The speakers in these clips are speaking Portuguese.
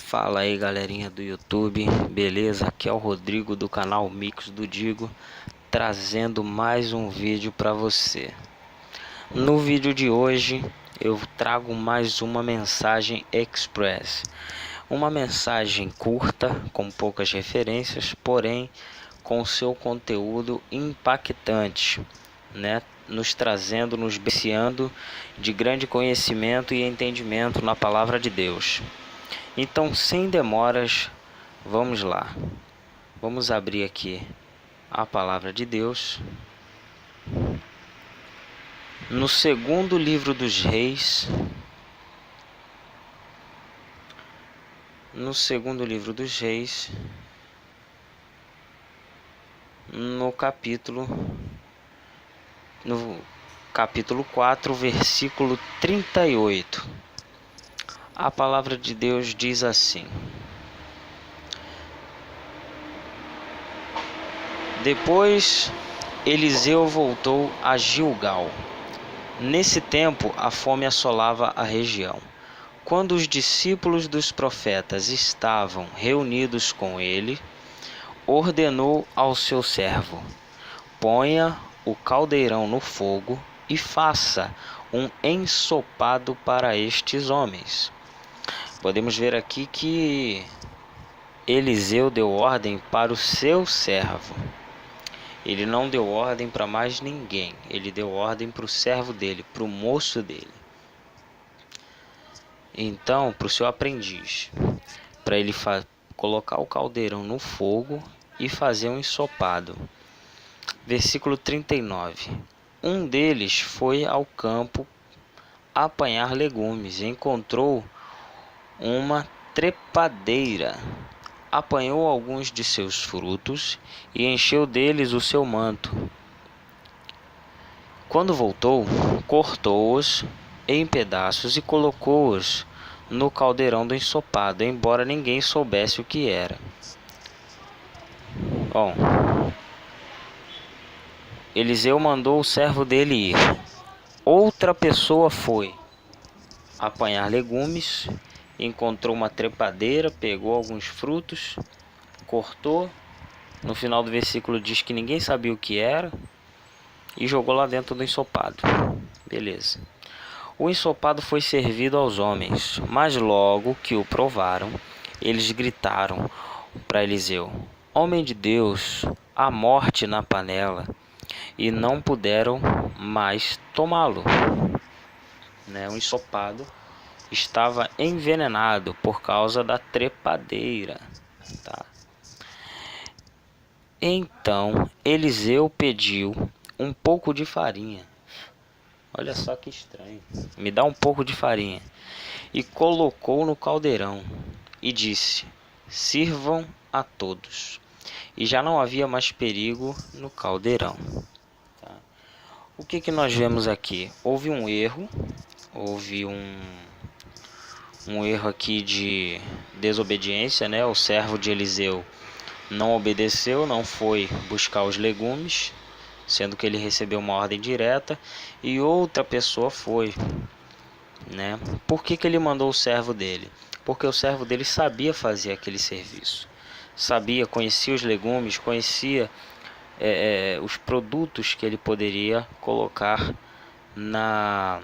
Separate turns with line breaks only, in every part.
Fala aí, galerinha do YouTube, beleza? Aqui é o Rodrigo do canal Mix do Digo, trazendo mais um vídeo para você. No vídeo de hoje eu trago mais uma mensagem express, uma mensagem curta com poucas referências, porém com seu conteúdo impactante, né? Nos trazendo, nos beneficiando de grande conhecimento e entendimento na palavra de Deus. Então, sem demoras, vamos lá. Vamos abrir aqui a palavra de Deus. No segundo livro dos Reis. No segundo livro dos Reis. No capítulo 4, versículo 38. A palavra de Deus diz assim: Depois Eliseu voltou a Gilgal. Nesse tempo a fome assolava a região. Quando os discípulos dos profetas estavam reunidos com ele, ordenou ao seu servo: ponha o caldeirão no fogo e faça um ensopado para estes homens. Podemos ver aqui que Eliseu deu ordem para o seu servo. Ele não deu ordem para mais ninguém. Ele deu ordem para o servo dele, para o moço dele. Então, para o seu aprendiz, para ele colocar o caldeirão no fogo e fazer um ensopado. Versículo 39. Um deles foi ao campo apanhar legumes e encontrou uma trepadeira. Apanhou alguns de seus frutos e encheu deles o seu manto. Quando voltou, cortou-os em pedaços e colocou-os no caldeirão do ensopado, embora ninguém soubesse o que era. Bom, Eliseu mandou o servo dele ir. Outra pessoa foi apanhar legumes, encontrou uma trepadeira, pegou alguns frutos, cortou. No final do versículo diz que ninguém sabia o que era e jogou lá dentro do ensopado. Beleza. O ensopado foi servido aos homens, mas logo que o provaram, eles gritaram para Eliseu: Homem de Deus, há morte na panela, e não puderam mais tomá-lo. O ensopado estava envenenado por causa da trepadeira. Então Eliseu pediu um pouco de farinha. Olha só que estranho. Me dá um pouco de farinha. E colocou no caldeirão e disse: sirvam a todos. E já não havia mais perigo no caldeirão. O que nós vemos aqui? Houve um erro. Houve um erro aqui de desobediência, né? O servo de Eliseu não obedeceu, não foi buscar os legumes, sendo que ele recebeu uma ordem direta, e outra pessoa foi, né? Por que ele mandou o servo dele? Porque o servo dele sabia fazer aquele serviço, conhecia os legumes, conhecia os produtos que ele poderia colocar na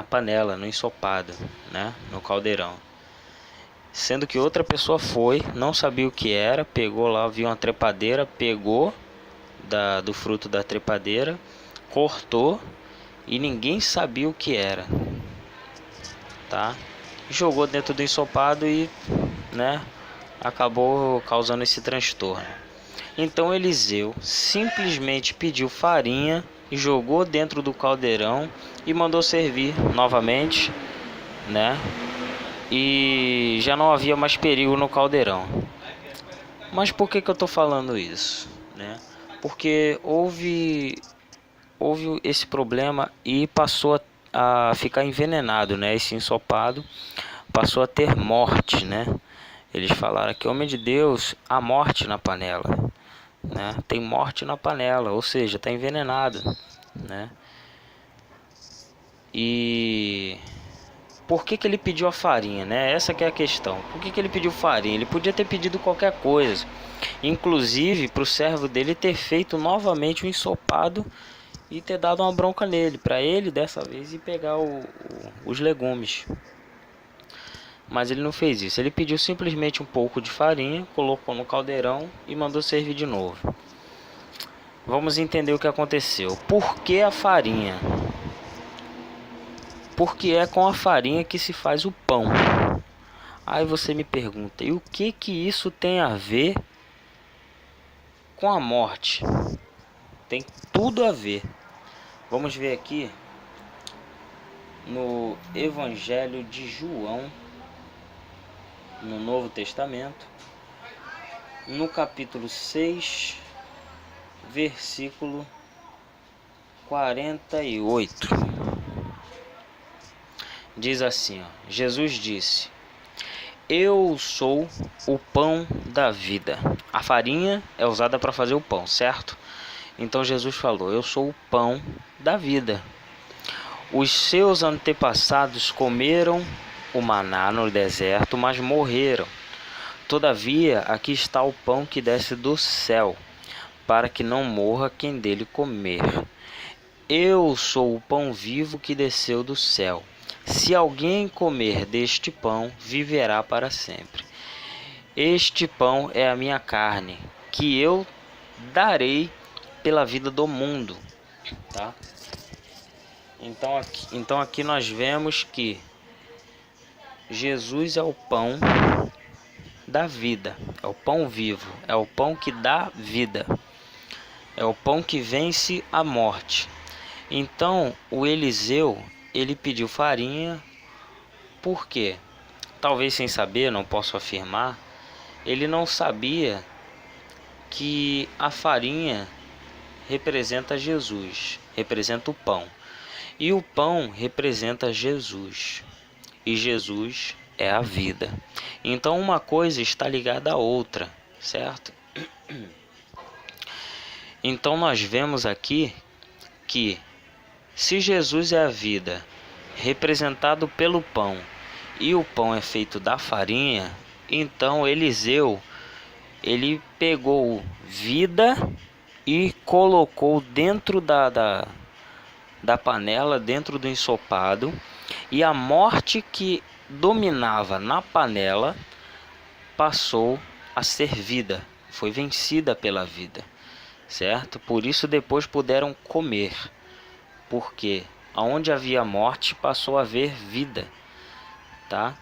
panela, no ensopado, né? No caldeirão. Sendo que outra pessoa foi, não sabia o que era, pegou lá, viu uma trepadeira, pegou do fruto da trepadeira, cortou e ninguém sabia o que era, tá? Jogou dentro do ensopado e, né, acabou causando esse transtorno. Então Eliseu simplesmente pediu farinha, jogou dentro do caldeirão e mandou servir novamente, né? E já não havia mais perigo no caldeirão. Mas por que eu estou falando isso, né? Porque houve esse problema e passou a ficar envenenado, né? Esse ensopado passou a ter morte, né? Eles falaram que, homem de Deus, há morte na panela, né? Tem morte na panela, ou seja, está envenenado, né? E Por que que ele pediu a farinha, né? Essa que é a questão. Por que que ele pediu farinha? Ele podia ter pedido qualquer coisa. Inclusive para o servo dele ter feito novamente um ensopado e ter dado uma bronca nele, para ele dessa vez ir pegar os legumes. Mas ele não fez isso. Ele pediu simplesmente um pouco de farinha, colocou no caldeirão e mandou servir de novo. Vamos entender o que aconteceu. Por que a farinha? Porque é com a farinha que se faz o pão. Aí você me pergunta, e o que que isso tem a ver com a morte? Tem tudo a ver. Vamos ver aqui no Evangelho de João, no Novo Testamento, no capítulo 6, versículo 48. Diz assim, ó, Jesus disse: Eu sou o pão da vida. A farinha é usada para fazer o pão, certo? Então Jesus falou: Eu sou o pão da vida. Os seus antepassados comeram o maná no deserto, mas morreram. Todavia, aqui está o pão que desce do céu, para que não morra quem dele comer. Eu sou o pão vivo que desceu do céu. Se alguém comer deste pão, viverá para sempre. Este pão é a minha carne, que eu darei pela vida do mundo. Tá? Então aqui nós vemos que Jesus é o pão da vida, é o pão vivo, é o pão que dá vida, é o pão que vence a morte. Então o Eliseu, ele pediu farinha, por quê? Talvez sem saber, não posso afirmar, ele não sabia que a farinha representa Jesus, representa o pão. E o pão representa Jesus. E Jesus é a vida. Então uma coisa está ligada à outra, certo? Então nós vemos aqui que se Jesus é a vida, representado pelo pão, e o pão é feito da farinha, então Eliseu, ele pegou vida e colocou dentro da panela, dentro do ensopado, e a morte que dominava na panela passou a ser vida, foi vencida pela vida, certo? Por isso depois puderam comer, porque aonde havia morte passou a haver vida, tá?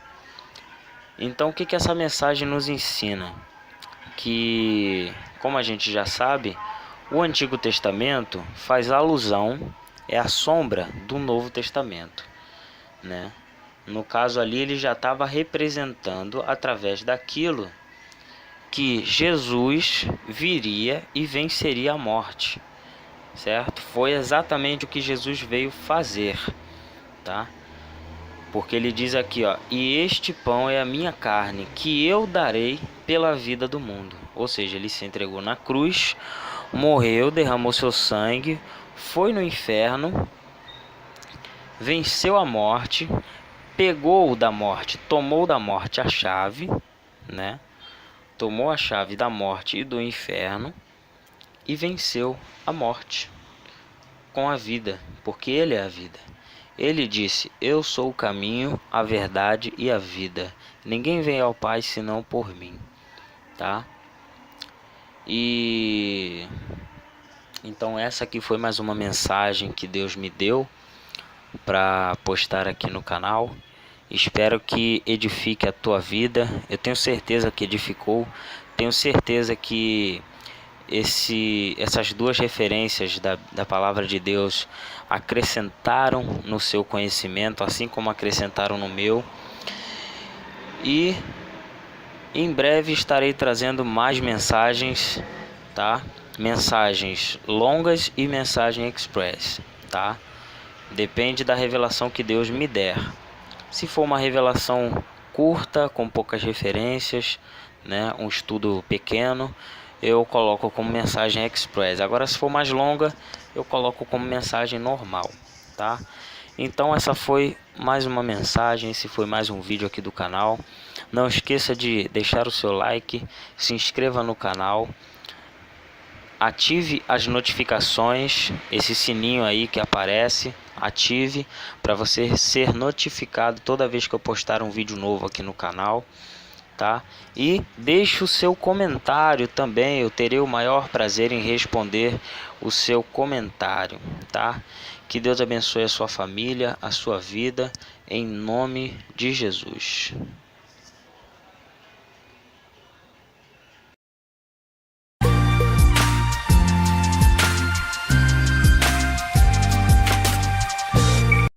Então o que que essa mensagem nos ensina? Que, como a gente já sabe, o Antigo Testamento faz alusão, é a sombra do Novo Testamento, né? No caso ali ele já estava representando através daquilo que Jesus viria e venceria a morte, certo? Foi exatamente o que Jesus veio fazer, tá? Porque ele diz aqui, ó, e este pão é a minha carne, que eu darei pela vida do mundo. Ou seja, ele se entregou na cruz, morreu, derramou seu sangue, foi no inferno, venceu a morte, pegou da morte, tomou da morte a chave, né? Tomou a chave da morte e do inferno e venceu a morte com a vida, porque ele é a vida. Ele disse: Eu sou o caminho, a verdade e a vida. Ninguém vem ao Pai senão por mim, tá? E então essa aqui foi mais uma mensagem que Deus me deu para postar aqui no canal. Espero que edifique a tua vida. Eu tenho certeza que edificou. Tenho certeza que essas duas referências da palavra de Deus acrescentaram no seu conhecimento, assim como acrescentaram no meu. E em breve estarei trazendo mais mensagens, tá? Mensagens longas e mensagem express, tá? Depende da revelação que Deus me der. Se for uma revelação curta, com poucas referências, né, um estudo pequeno, eu coloco como mensagem express. Agora, se for mais longa, eu coloco como mensagem normal, tá? Então essa foi mais uma mensagem, esse foi mais um vídeo aqui do canal. Não esqueça de deixar o seu like, se inscreva no canal, ative as notificações, esse sininho aí que aparece, ative para você ser notificado toda vez que eu postar um vídeo novo aqui no canal, tá? E deixe o seu comentário também, eu terei o maior prazer em responder o seu comentário, tá? Que Deus abençoe a sua família, a sua vida, em nome de Jesus.